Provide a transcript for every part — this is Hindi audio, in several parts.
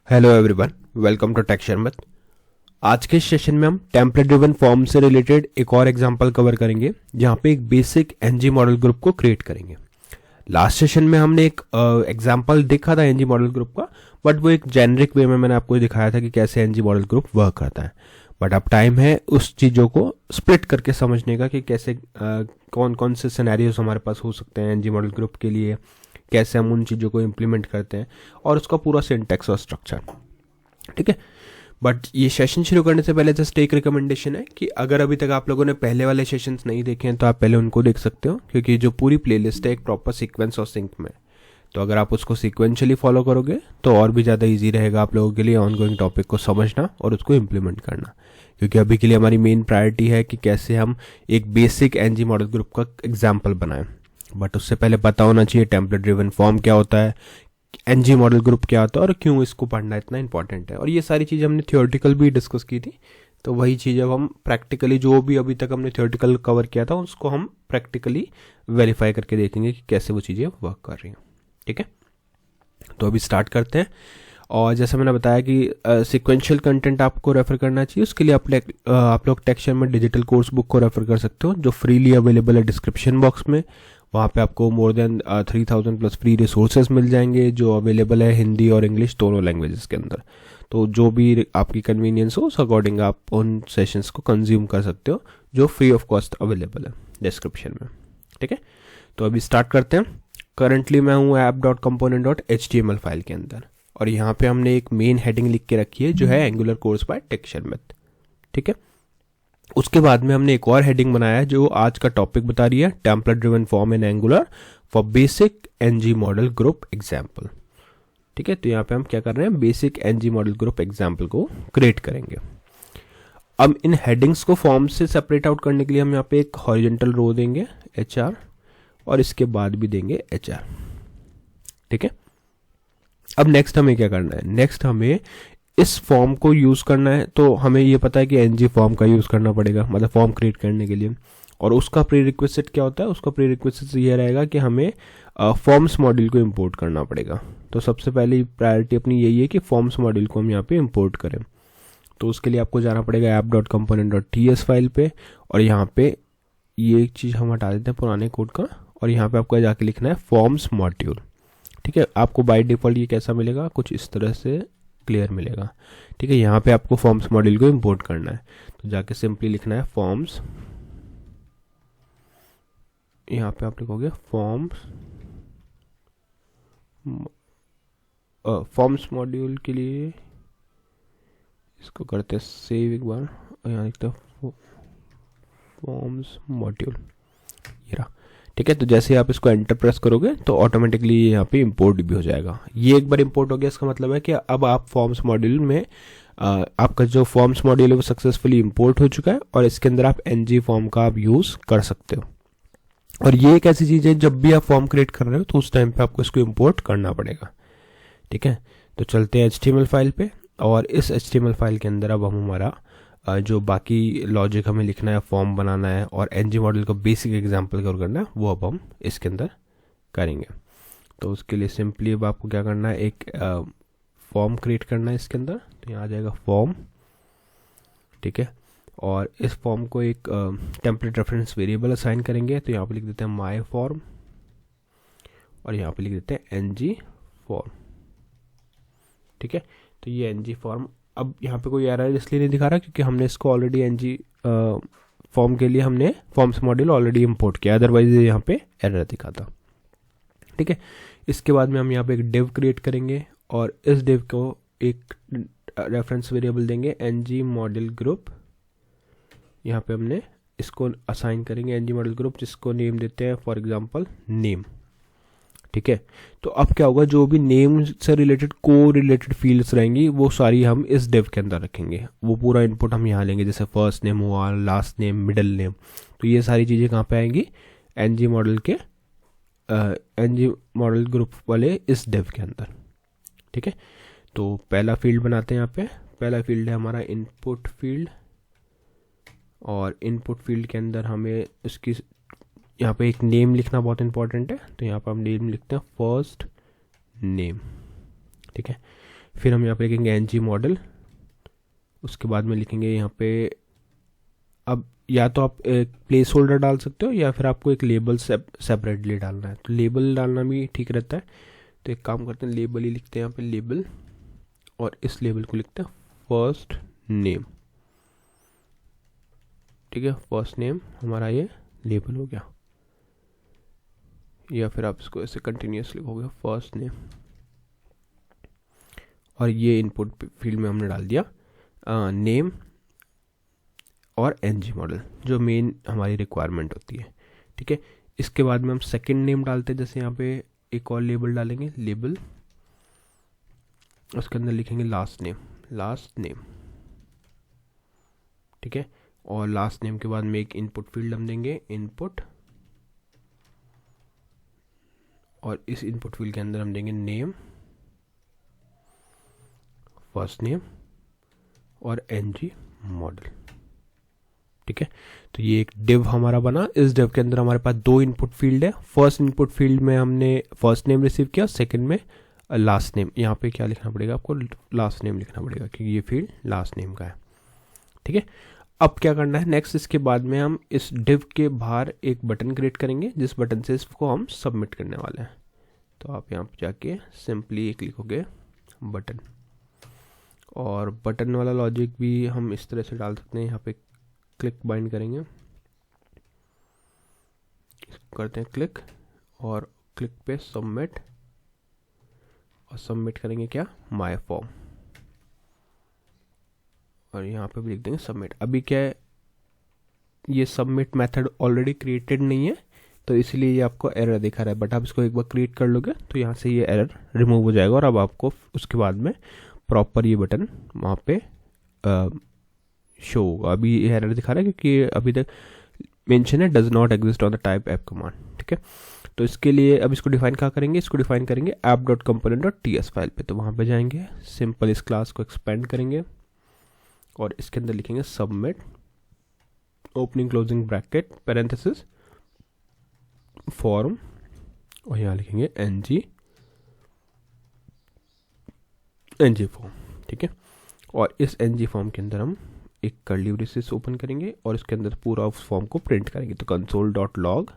Hello everyone, welcome to Tech Sharmat. आज के सेशन में हम टेम्पलेट ड्रिवन फॉर्म से रिलेटेड एक और एग्जांपल कवर करेंगे जहां पे एक बेसिक एनजी मॉडल ग्रुप को क्रिएट करेंगे। लास्ट सेशन में हमने एक एग्जांपल देखा था एनजी मॉडल ग्रुप का, बट वो एक जेनरिक वे में मैंने आपको दिखाया था कि कैसे एनजी मॉडल ग्रुप वर्क करता है। बट अब टाइम है उस चीज़ों को स्प्लिट करके समझने का कि कैसे कौन कौन से सिनेरियोज हमारे पास हो सकते हैं एनजी मॉडल ग्रुप के लिए, कैसे हम उन चीज़ों को इम्प्लीमेंट करते हैं और उसका पूरा सिंटैक्स और स्ट्रक्चर। ठीक है, बट ये सेशन शुरू करने से पहले जस्ट एक रिकमेंडेशन है कि अगर अभी तक आप लोगों ने पहले वाले सेशंस नहीं देखे हैं तो आप पहले उनको देख सकते हो, क्योंकि जो पूरी प्लेलिस्ट है एक प्रॉपर सीक्वेंस और सिंक में। तो अगर आप उसको सीक्वेंशियली फॉलो करोगे तो और भी ज़्यादा ईजी रहेगा आप लोगों के लिए ऑनगोइंग टॉपिक को समझना और उसको इम्प्लीमेंट करना। क्योंकि अभी के लिए हमारी मेन प्रायोरिटी है कि कैसे हम एक बेसिक एनजी मॉडल ग्रुप का एग्जाम्पल बनाएं। बट उससे पहले पता होना चाहिए टेम्पलेट ड्रिवन फॉर्म क्या होता है, एनजी मॉडल ग्रुप क्या होता है और क्यों इसको पढ़ना इतना इंपॉर्टेंट है। और ये सारी चीज़ें हमने थियोरेटिकल भी डिस्कस की थी, तो वही चीज़ अब हम प्रैक्टिकली जो भी अभी तक हमने थियोरेटिकल कवर किया था उसको हम प्रैक्टिकली वेरीफाई करके देखेंगे कि कैसे वो चीज़ें वर्क कर रही हैं। ठीक है, तो अभी स्टार्ट करते हैं। और जैसा मैंने बताया कि सिक्वेंशियल कंटेंट आपको रेफर करना चाहिए, उसके लिए आप लोग Tech Sharmat digital course book को रेफर कर सकते हो जो फ्रीली अवेलेबल है डिस्क्रिप्शन बॉक्स में। वहाँ पे आपको more than 3000 plus free resources मिल जाएंगे जो अवेलेबल है हिंदी और इंग्लिश दोनों लैंग्वेजेस के अंदर। तो जो भी आपकी कन्वीनियंस हो उस अकॉर्डिंग आप उन सेशंस को कंज्यूम कर सकते हो जो फ्री ऑफ कॉस्ट अवेलेबल है डिस्क्रिप्शन में। ठीक है, तो अभी स्टार्ट करते हैं। करंटली मैं हूँ app.component.html फाइल के अंदर और यहाँ पे हमने एक मेन हेडिंग लिख के रखी है जो है एंगुलर कोर्स बाय टेक शर्मत। ठीक है, उसके बाद में हमने एक और हेडिंग बनाया है जो आज का टॉपिक बता रही है template driven form in Angular for basic NG model group example. ठीक है, तो यहाँ पे हम क्या कर रहे हैं, basic NG model group example को क्रिएट करेंगे। अब इन हेडिंग्स को फॉर्म से सेपरेट आउट करने के लिए हम यहाँ पे एक हॉरिजॉन्टल रो देंगे HR और इसके बाद भी देंगे HR। ठीक है, अब नेक्स्ट हमें क्या करना है, नेक्स्ट हमें इस फॉर्म को यूज़ करना है। तो हमें ये पता है कि एनजी फॉर्म का यूज़ करना पड़ेगा, मतलब फॉर्म क्रिएट करने के लिए। और उसका प्री रिक्वेस्ट क्या होता है, उसका प्री रिक्वेस्ट ये रहेगा कि हमें फॉर्म्स मॉड्यूल को इंपोर्ट करना पड़ेगा। तो सबसे पहली प्रायोरिटी अपनी यही है कि फॉर्म्स मॉड्यूल को हम यहाँ पे इंपोर्ट करें। तो उसके लिए आपको जाना पड़ेगा app.component.ts फाइल पे और यहाँ पे ये एक चीज़ हम हटा देते हैं पुराने कोड का और यहाँ पे आपको जाके लिखना है फॉर्म्स मॉड्यूल। ठीक है, आपको बाय डिफ़ॉल्ट ये कैसा मिलेगा, कुछ इस तरह से क्लियर मिलेगा। ठीक है, यहाँ पे आपको फॉर्म्स मॉड्यूल को इंपोर्ट करना है, तो जाके सिंपली लिखना है फॉर्म्स। यहाँ पे आप लिखोगे फॉर्म्स मॉड्यूल के लिए इसको करते हैं सेव एक बार और यहाँ लिखते हैं फॉर्म्स मॉड्यूल, ये रहा। ठीक है, तो जैसे आप इसको एंटर प्रेस करोगे तो ऑटोमेटिकली यहाँ पे इंपोर्ट भी हो जाएगा। ये एक बार इंपोर्ट हो गया, इसका मतलब है कि अब आप फॉर्म्स मॉड्यूल में आपका जो फॉर्म्स मॉड्यूल है वो सक्सेसफुली इंपोर्ट हो चुका है और इसके अंदर आप एनजी फॉर्म का आप यूज़ कर सकते हो। और ये एक ऐसी चीज़ है जब भी आप फॉर्म क्रिएट कर रहे हो तो उस टाइम पे आपको इसको इंपोर्ट करना पड़ेगा। ठीक है, तो चलते हैं HTML फाइल पे और इस HTML फाइल के अंदर अब हम हमारा जो बाकी लॉजिक हमें लिखना है, फॉर्म बनाना है और एनजी मॉडल का बेसिक एग्जांपल कवर करना है वो अब हम इसके अंदर करेंगे। तो उसके लिए सिंपली अब आपको क्या करना है, एक फॉर्म क्रिएट करना है इसके अंदर। तो यहाँ आ जाएगा फॉर्म। ठीक है, और इस फॉर्म को एक टेम्पलेट रेफरेंस वेरिएबल असाइन करेंगे। तो यहाँ पे लिख देते हैं माई फॉर्म और यहाँ पे लिख देते हैं एनजी फॉर्म। ठीक है, तो ये एनजी फॉर्म अब यहाँ पे कोई एरर इसलिए नहीं दिखा रहा क्योंकि हमने इसको ऑलरेडी एनजी फॉर्म के लिए हमने फॉर्म्स मॉड्यूल ऑलरेडी इंपोर्ट किया, अदरवाइज यहाँ पे एरर दिखाता। ठीक है, इसके बाद में हम यहाँ पे एक डिव क्रिएट करेंगे और इस डिव को एक रेफरेंस वेरिएबल देंगे एनजी मॉडल ग्रुप। यहाँ पे हमने इसको असाइन करेंगे एनजी मॉडल ग्रुप, जिसको नेम देते हैं फॉर एग्जांपल नेम। ठीक है, तो अब क्या होगा, जो भी नेम से रिलेटेड को रिलेटेड फील्ड्स रहेंगी वो सारी हम इस डिव के अंदर रखेंगे। वो पूरा इनपुट हम यहाँ लेंगे, जैसे फर्स्ट नेम हुआ, लास्ट नेम, मिडिल नेम। तो ये सारी चीज़ें कहाँ पे आएंगी, एनजी मॉडल ग्रुप वाले इस डिव के अंदर। ठीक है, तो पहला फील्ड बनाते हैं। यहाँ पे पहला फील्ड है हमारा इनपुट फील्ड और इनपुट फील्ड के अंदर हमें इसकी यहाँ पे एक नेम लिखना बहुत इंपॉर्टेंट है। तो यहाँ पर हम नेम लिखते हैं फर्स्ट नेम। ठीक है, फिर हम यहाँ पे लिखेंगे एनजी मॉडल, उसके बाद में लिखेंगे यहाँ पे, अब या तो आप एक प्लेस होल्डर डाल सकते हो या फिर आपको एक लेबल सेपरेटली डालना है, तो लेबल डालना भी ठीक रहता है। तो एक काम करते हैं, लेबल ही लिखते हैं यहाँ पे लेबल, और इस लेबल को लिखते हैं फर्स्ट नेम। ठीक है, फर्स्ट नेम हमारा ये लेबल हो गया, या फिर आप इसको ऐसे कंटिन्यूस लिखोगे फर्स्ट नेम, और ये इनपुट फील्ड में हमने डाल दिया नेम और एनजी मॉडल, जो मेन हमारी रिक्वायरमेंट होती है। ठीक है, इसके बाद में हम सेकंड नेम डालते हैं, जैसे यहाँ पे एक और लेबल डालेंगे, लेबल, उसके अंदर लिखेंगे लास्ट नेम, लास्ट नेम। ठीक है, और लास्ट नेम के बाद में एक इनपुट फील्ड हम देंगे, इनपुट, और इस इनपुट फील्ड के अंदर हम देंगे नेम, फर्स्ट नेम और एनजी मॉडल। ठीक है, तो ये एक डिव हमारा बना। इस डिव के अंदर हमारे पास दो इनपुट फील्ड है। फर्स्ट इनपुट फील्ड में हमने फर्स्ट नेम रिसीव किया, सेकंड में लास्ट नेम। यहाँ पे क्या लिखना पड़ेगा आपको, लास्ट नेम लिखना पड़ेगा क्योंकि ये फील्ड लास्ट नेम का है। ठीक है, अब क्या करना है नेक्स्ट, इसके बाद में हम इस डिव के बाहर एक बटन क्रिएट करेंगे, जिस बटन से इसको हम सबमिट करने वाले हैं। तो आप यहाँ पे जाके सिंपली एक लिखोगे बटन, और बटन वाला लॉजिक भी हम इस तरह से डाल सकते हैं। यहाँ पे क्लिक बाइंड करेंगे, करते हैं क्लिक, और क्लिक पे सबमिट, और सबमिट करेंगे क्या, माय फॉर्म, और यहाँ पे भी लिख देंगे सबमिट। अभी क्या है, ये सबमिट मेथड ऑलरेडी क्रिएटेड नहीं है, तो इसलिए ये आपको एरर दिखा रहा है, बट आप इसको एक बार क्रिएट कर लोगे तो यहाँ से ये एरर रिमूव हो जाएगा, और अब आपको उसके बाद में प्रॉपर ये बटन वहाँ पे शो होगा। अभी ये एरर दिखा रहा है क्योंकि अभी तक मेंशन है does not exist on the type app command. ठीक है, तो इसके लिए अब इसको डिफाइन कहाँ करेंगे, इसको डिफाइन करेंगे app.component.ts फाइल पे। तो वहाँ पे जाएंगे, सिंपल इस क्लास को एक्सपेंड करेंगे, और इसके अंदर लिखेंगे submit, opening closing bracket, parenthesis, form, और यहाँ लिखेंगे एनजी फॉर्म। ठीक है, और इस एनजी फॉर्म के अंदर हम एक कर्ली ब्रेसेस ओपन करेंगे, और इसके अंदर पूरा उस फॉर्म को प्रिंट करेंगे। तो console.log,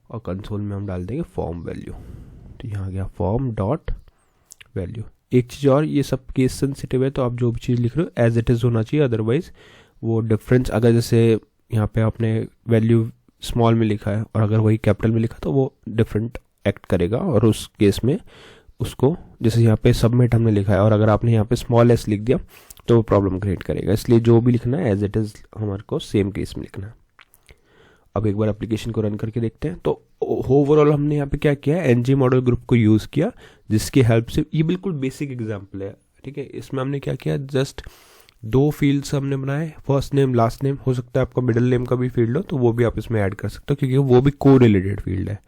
और कंसोल में हम डाल देंगे फॉर्म वैल्यू। तो यहाँ आ गया फॉर्म डॉट वैल्यू। एक चीज़ और, ये सब केस सेंसिटिव है, तो आप जो भी चीज़ लिख रहे हो एज इट इज़ होना चाहिए, अदरवाइज वो डिफरेंस, अगर जैसे यहाँ पे आपने वैल्यू स्मॉल में लिखा है और अगर वही कैपिटल में लिखा तो वो डिफरेंट एक्ट करेगा, और उस केस में उसको, जैसे यहाँ पे सबमिट हमने लिखा है और अगर आपने यहाँ पे स्मॉल एस लिख दिया तो वो प्रॉब्लम क्रिएट करेगा। इसलिए जो भी लिखना है एज इट इज़ हमारे को सेम केस में लिखना है। अब एक बार एप्लीकेशन को रन करके देखते हैं। तो ओवरऑल हमने यहाँ पे क्या किया है, एनजी मॉडल ग्रुप को यूज़ किया, जिसकी हेल्प से, ये बिल्कुल बेसिक एग्जाम्पल है। ठीक है, इसमें हमने क्या किया, जस्ट दो फील्ड्स हमने बनाए, फर्स्ट नेम लास्ट नेम, हो सकता है आपका मिडिल नेम का भी फील्ड हो तो वो भी आप इसमें ऐड कर सकते हो क्योंकि वो भी को रिलेटेड फील्ड है।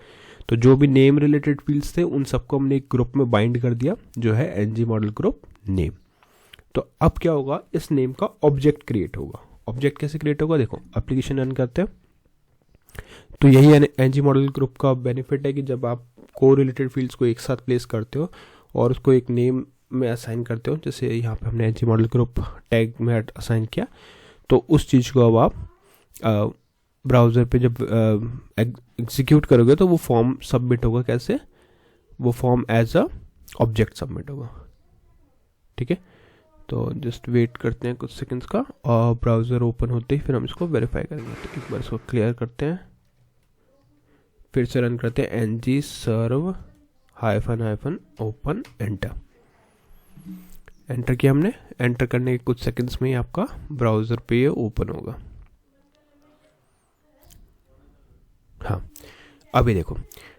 तो जो भी नेम रिलेटेड फील्ड्स थे उन सबको हमने एक ग्रुप में बाइंड कर दिया, जो है एनजी मॉडल ग्रुप नेम। तो अब क्या होगा, इस नेम का ऑब्जेक्ट क्रिएट होगा। ऑब्जेक्ट कैसे क्रिएट होगा, देखो एप्लीकेशन रन करते हैं तो यही एनजी मॉडल ग्रुप का बेनिफिट है कि जब आप को रिलेटेड फील्ड्स को एक साथ प्लेस करते हो और उसको एक नेम में असाइन करते हो, जैसे यहाँ पे हमने एनजी मॉडल ग्रुप टैग में असाइन किया, तो उस चीज़ को अब आप ब्राउज़र पे जब एग्जीक्यूट करोगे तो वो फॉर्म सबमिट होगा। कैसे, वो form as a object submit होगा। ठीक है, तो जस्ट वेट करते हैं कुछ सेकंड्स का, और ब्राउज़र ओपन होते ही फिर हम इसको वेरीफाई करेंगे। तो एक बार इसको क्लियर करते हैं, फिर से रन करते हैं ng serve --- ओपन, एंटर किया हमने। एंटर करने के कुछ सेकंड्स में ही आपका ब्राउज़र पे ये ओपन होगा। हाँ, अभी देखो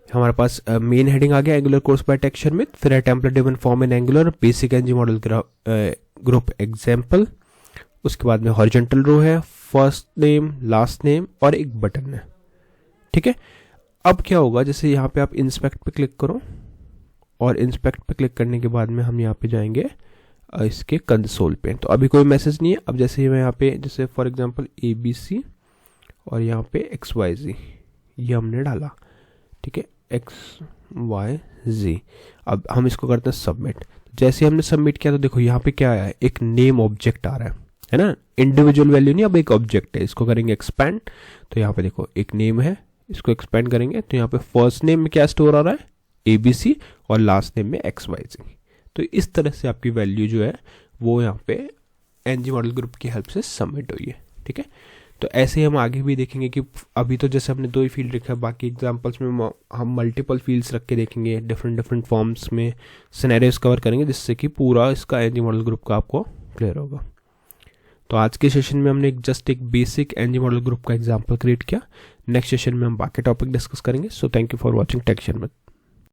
हमारे पास मेन हेडिंग आ गया, एंगुलर कोर्स बाय टेक्सचर में, फिर है template driven form in Angular, basic NG model group example, उसके बाद में हॉरिजॉन्टल रो है, फर्स्ट नेम लास्ट नेम, और एक बटन है। ठीक है, अब क्या होगा, जैसे यहाँ पे आप इंस्पेक्ट पे क्लिक करो, और इंस्पेक्ट पे क्लिक करने के बाद में हम यहाँ पे जाएंगे इसके कंसोल पे। तो अभी कोई मैसेज नहीं है। अब जैसे मैं यहाँ पे, जैसे फॉर एग्जांपल ABC और यहाँ पे XYZ ये हमने डाला। ठीक है, XYZ। अब हम इसको करते हैं सबमिट। जैसे हमने सबमिट किया तो देखो यहाँ पे क्या आया है, एक नेम ऑब्जेक्ट आ रहा है ना, इंडिविजुअल वैल्यू नहीं, अब एक ऑब्जेक्ट है। इसको करेंगे एक्सपेंड, तो यहाँ पे देखो एक नेम है, इसको एक्सपेंड करेंगे तो यहाँ पे फर्स्ट नेम में क्या स्टोर आ रहा है, ABC, और लास्ट नेम में XYZ। तो इस तरह से आपकी वैल्यू जो है वो यहाँ पे एनजी मॉडल ग्रुप की हेल्प से सबमिट हुई है। ठीक है, तो ऐसे ही हम आगे भी देखेंगे कि अभी तो जैसे हमने 2 ही फील्ड रखा है, बाकी एग्जांपल्स में हम मल्टीपल फील्ड्स रख के देखेंगे, डिफरेंट फॉर्म्स में सिनेरियोस कवर करेंगे, जिससे कि पूरा इसका एनजी मॉडल ग्रुप का आपको क्लियर होगा। तो आज के सेशन में हमने जस्ट एक बेसिक एनजी मॉडल ग्रुप का एग्जाम्पल क्रिएट किया। नेक्स्ट सेशन में हम बाकी टॉपिक डिस्कस करेंगे। So thank you for watching Tech शर्मत।